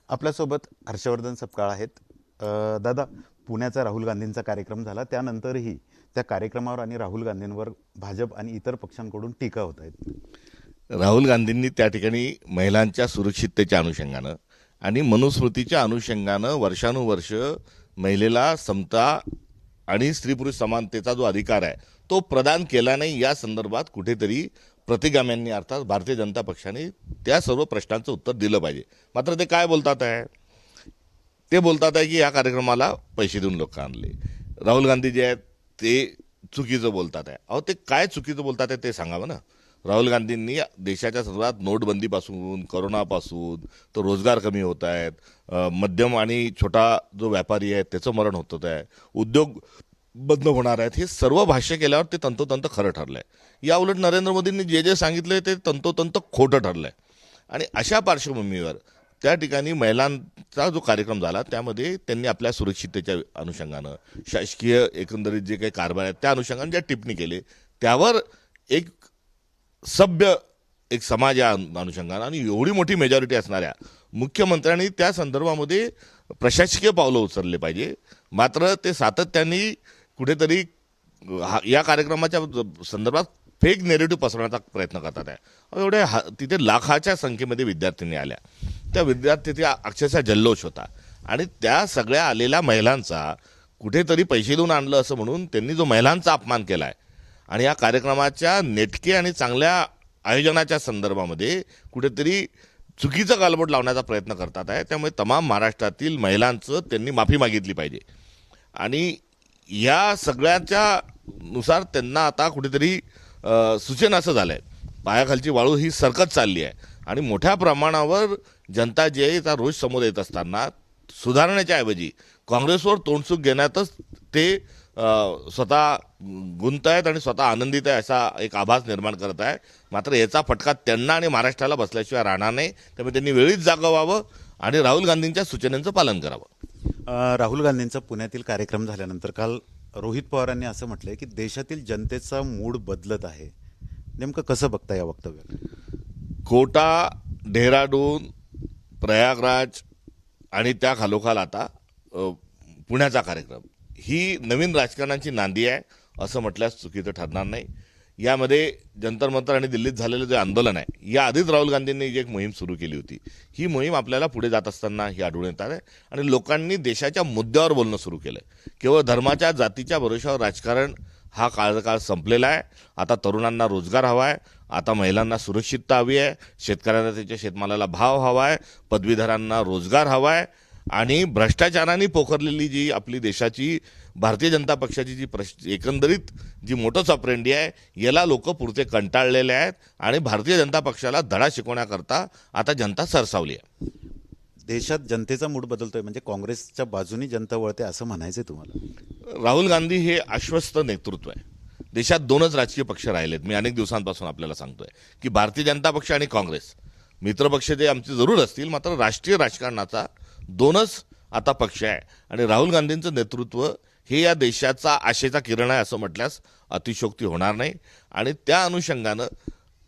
आपल्यासोबत हर्षवर्धन सपकाळ आहेत. दादा, पुण्याचा राहुल गांधींचा कार्यक्रम झाला, त्यानंतरही त्या कार्यक्रमावर आणि राहुल गांधींवर भाजप आणि इतर पक्षांकडून टीका होत आहेत. राहुल गांधींनी त्या ठिकाणी महिलांच्या सुरक्षिततेच्या अनुषंगानं आणि मनुस्मृतीच्या अनुषंगानं वर्षानुवर्ष महिलेला समता आणि स्त्री पुरुष समानतेचा जो अधिकार आहे तो प्रदान केला नाही, या संदर्भात कुठेतरी प्रतिगाम्यांनी अर्थात भारतीय जनता पक्षाने त्या सर्व प्रश्नांचं उत्तर दिलं पाहिजे. मात्र ते काय बोलतात आहे, ते बोलतात आहे की या कार्यक्रमाला पैसे देऊन लोक आणले. राहुल गांधी जे आहेत ते चुकीचं बोलतात आहे. अहो, ते काय चुकीचं बोलतात आहे ते सांगावं ना. राहुल गांधींनी देशाच्या सर्वात नोटबंदीपासून, कोरोनापासून तर रोजगार कमी होत आहेत, मध्यम आणि छोटा जो व्यापारी आहे त्याचं मरण होत आहे, उद्योग बंद होणार आहेत, हे सर्व भाष्य केल्यावर ते तंतोतंत खरं ठरलंय. या उलट नरेंद्र मोदींनी जे जे सांगितलंय ते तंतोतंत खोटं ठरलंय. आणि अशा पार्श्वभूमीवर त्या ठिकाणी महिलांचा जो कार्यक्रम झाला त्यामध्ये त्यांनी आपल्या सुरक्षिततेच्या अनुषंगानं, शासकीय एकंदरीत जे काही कारभार आहेत त्या अनुषंगाने ज्या टिप्पणी केली त्यावर एक सभ्य एक समाज या अनुषंगानं आणि एवढी मोठी मेजॉरिटी असणाऱ्या मुख्यमंत्र्यांनी त्या संदर्भामध्ये प्रशासकीय पावलं उचलले पाहिजे. मात्र ते सातत्याने कुठेतरी या कार्यक्रमाच्या संदर्भात फेक नेरेटिव्ह पसरवण्याचा प्रयत्न करतात आहे. एवढ्या तिथे लाखाच्या संख्येमध्ये विद्यार्थिनी आल्या, त्या विद्यार्थ्यांचा अक्षरशः जल्लोष होता आणि त्या सगळ्या आलेल्या महिलांचा कुठेतरी पैसे देऊन आणलं असं म्हणून त्यांनी जो महिलांचा अपमान केला आहे आणि या कार्यक्रमाच्या नेटके आणि चांगल्या आयोजनाच्या संदर्भामध्ये कुठेतरी चुकीचं गालबोट लावण्याचा प्रयत्न करतात आहे. त्यामुळे तमाम महाराष्ट्रातील महिलांचं त्यांनी माफी मागितली पाहिजे आणि या सगळ्याच्या नुसार त्यांना आता कुठेतरी सूचन असं झालं आहे, पायाखालची वाळू ही सरकत चालली आहे आणि मोठ्या प्रमाणावर जनता जी आहे त्या रोज समोर येत असताना सुधारण्याच्या ऐवजी काँग्रेसवर तोंडसूक घेण्यातच ते स्वतः गुंत आहेत आणि स्वतः आनंदित आहे असा एक आभास निर्माण करत आहे. मात्र याचा फटका त्यांना आणि महाराष्ट्राला बसल्याशिवाय राहणार नाही. त्यामुळे त्यांनी वेळीच जागं व्हावं आणि राहुल गांधींच्या सूचनेचं पालन करावं. राहुल गांधींचा पुण्यातील कार्यक्रम झाल्यानंतर काल रोहित पवारांनी असं म्हटलंय की देशातील जनतेचा मूड बदलत आहे. नेमकं कसं बघता या वक्तव्यात? कोटा, डेहराडून, प्रयागराज आणि त्या खालोखाल आता पुण्याचा कार्यक्रम ही नवीन राजकारणाची नांदी आहे असं म्हटल्यास चुकीचं ठरणार नाही. यामध्ये जंतर मंतर आणि दिल्लीत झालेलं जे आंदोलन आहे, या आधीच राहुल गांधींनी जी एक मोहीम सुरू केली होती, ही मोहीम आपल्याला पुढे जात असताना ही आढळून येत आहे आणि लोकांनी देशाच्या मुद्द्यावर बोलणं सुरू केलं. केवळ धर्माच्या, जातीच्या भरोशावर राजकारण हा काळ संपलेला आहे. आता तरुणांना रोजगार हवा आहे, आता महिलांना सुरक्षितता हवी आहे, शेतकऱ्यांना त्याच्या शेतमालाला भाव हवा आहे, पदवीधरांना रोजगार हवा आहे आणि भ्रष्टाचाराने पोखरलेली जी आपली देशाची भारतीय जनता पक्षाची जी एकंदरीत जी मोटस ऑपरेंडी आहे, याला लोक पुरते कंटाळलेले आहेत आणि भारतीय जनता पक्षाला धडा शिकवण्याकरता आता जनता सरसावली आहे. देशात जनतेचा मूड बदलतोय म्हणजे काँग्रेसच्या बाजूनी जनता वळते असं म्हणायचंय तुम्हाला? राहुल गांधी हे आश्वस्त नेतृत्व आहे. देशात दोनच राजकीय पक्ष राहिलेत. मी अनेक दिवसांपासून आपल्याला सांगतोय की भारतीय जनता पक्ष आणि काँग्रेस, मित्रपक्ष जे आमचे जरूर असतील, मात्र राष्ट्रीय राजकारणाचा दोनच आता पक्ष आहे आणि राहुल गांधींचं नेतृत्व हे या देशाचा आशेचा किरण आहे असं म्हटल्यास अतिशयोक्ती होणार नाही. आणि त्या अनुषंगानं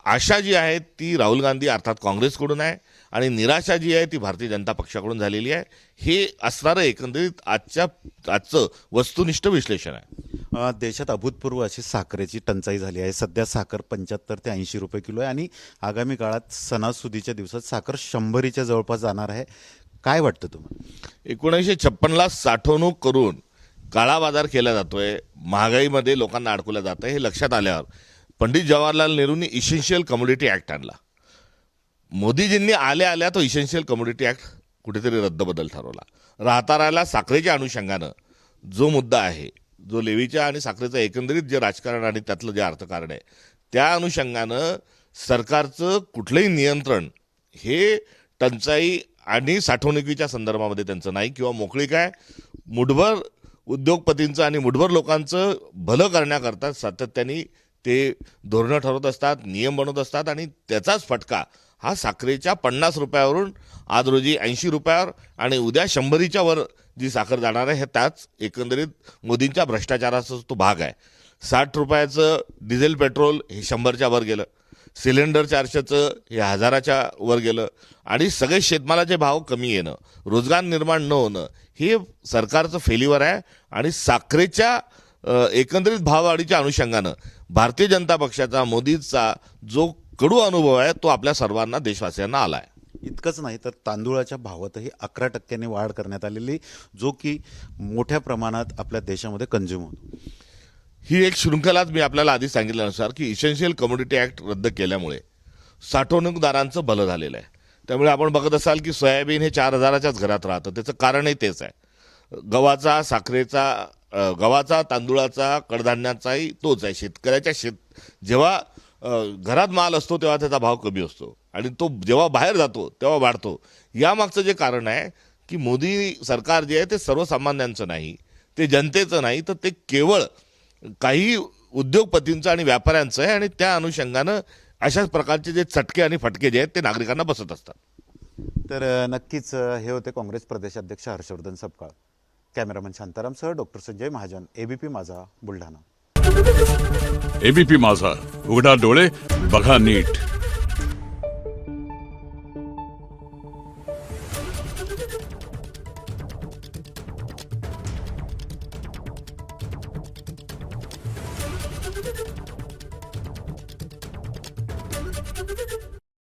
आशा जी आहे ती राहुल गांधी अर्थात काँग्रेसकडून आहे आणि निराशा जी आहे ती भारतीय जनता पक्षाकडून झालेली आहे. हे असणारं एकंदरीत आजचं वस्तुनिष्ठ विश्लेषण आहे. देशात अभूतपूर्व अशी साखरेची टंचाई झाली आहे. सध्या साखर 75 ते 80 रुपये किलो आहे आणि आगामी काळात सणासुदीच्या दिवसात साखर 100च्या जवळपास जाणार आहे. काय वाटतं तुम्हाला? 1956ला साठवणूक करून काळा बाजार केला जातोय, महागाईमध्ये लोकांना अडकवलं जातं, हे लक्षात आल्यावर पंडित जवाहरलाल नेहरूंनी इसेन्शियल कमोडिटी ॲक्ट आणला. मोदीजींनी आल्या तो इसेन्शियल कमोडिटी ॲक्ट कुठेतरी रद्दबदल ठरवला. राहता राहिला साखरेच्या अनुषंगानं जो मुद्दा आहे, जो लेवीच्या आणि साखरेचं एकंदरीत जे राजकारण आणि त्यातलं जे अर्थकारण आहे, त्या अनुषंगानं सरकारचं कुठलंही नियंत्रण हे टंचाई आणि साठवणुकीच्या संदर्भामध्ये त्यांचं नाही किंवा मोकळीक आहे. मुठभर उद्योगपतींचं आणि मुठभर लोकांचं भलं करण्याकरता सातत्याने ते धोरणं ठरवत असतात, नियम बनवत असतात आणि त्याचाच फटका हा साखरेच्या 50 रुपयावरून आज रोजी 80 रुपयावर आणि उद्या 100च्या वर जी साखर जाणार आहे, हे त्याच एकंदरीत मोदींच्या भ्रष्टाचाराचा तो भाग आहे. 60 रुपयाचं डिझेल पेट्रोल हे 100च्या वर गेलं, सिलेंडर 400चं हे 1000च्या वर गेलं आणि सगळे शेतमालाचे भाव कमी येणं, रोजगार निर्माण न होणं हे सरकारचं फेल्युअर आहे. आणि साखरेच्या एकंदरीत भाववाढीच्या अनुषंगानं भारतीय जनता पक्षाचा, मोदीचा जो कडू अनुभव आहे तो आपल्या सर्वांना, देशवासियांना आला आहे. इतकंच नाही तर तांदूळाच्या भावातही 11% वाढ करण्यात आलेली, जो की मोठ्या प्रमाणात आपल्या देशामध्ये कंझ्युम होतो. ही एक शृंखलाच मी आपल्याला आधी सांगितल्यानुसार की इसेन्शियल कमोडिटी ऍक्ट रद्द केल्यामुळे साठवणूकदारांचं भलं झालेलं आहे. त्यामुळे आपण बघत असाल की सोयाबीन हे 4000च्याच घरात राहतं. त्याचं कारणही तेच आहे. गव्हाचा, साखरेचा, गव्हाचा, तांदूळाचा, कडधान्याचाही तोच आहे. शेतकऱ्याच्या जेव्हा घरात माल असतो तेव्हा त्याचा भाव कमी असतो आणि तो जेव्हा बाहेर जातो तेव्हा वाढतो. यामागचं जे कारण आहे की मोदी सरकार जे आहे ते सर्वसामान्यांचं नाही, ते जनतेचं नाही, तर ते केवळ काही उद्योगपतींचं आणि व्यापाऱ्यांचं आहे. आणि त्या अनुषंगानं अशाच प्रकारचे जे चटके आणि फटके जे आहेत ते नागरिकांना बसत असतात. तर नक्कीच हे होते काँग्रेस प्रदेशाध्यक्ष हर्षवर्धन सपकाळ. कॅमेरामन शांतारामसह doctor Sanjay Mahajan, ABP Majha, Buldhana. ABP माझा, उघडा डोळे बघा नीट.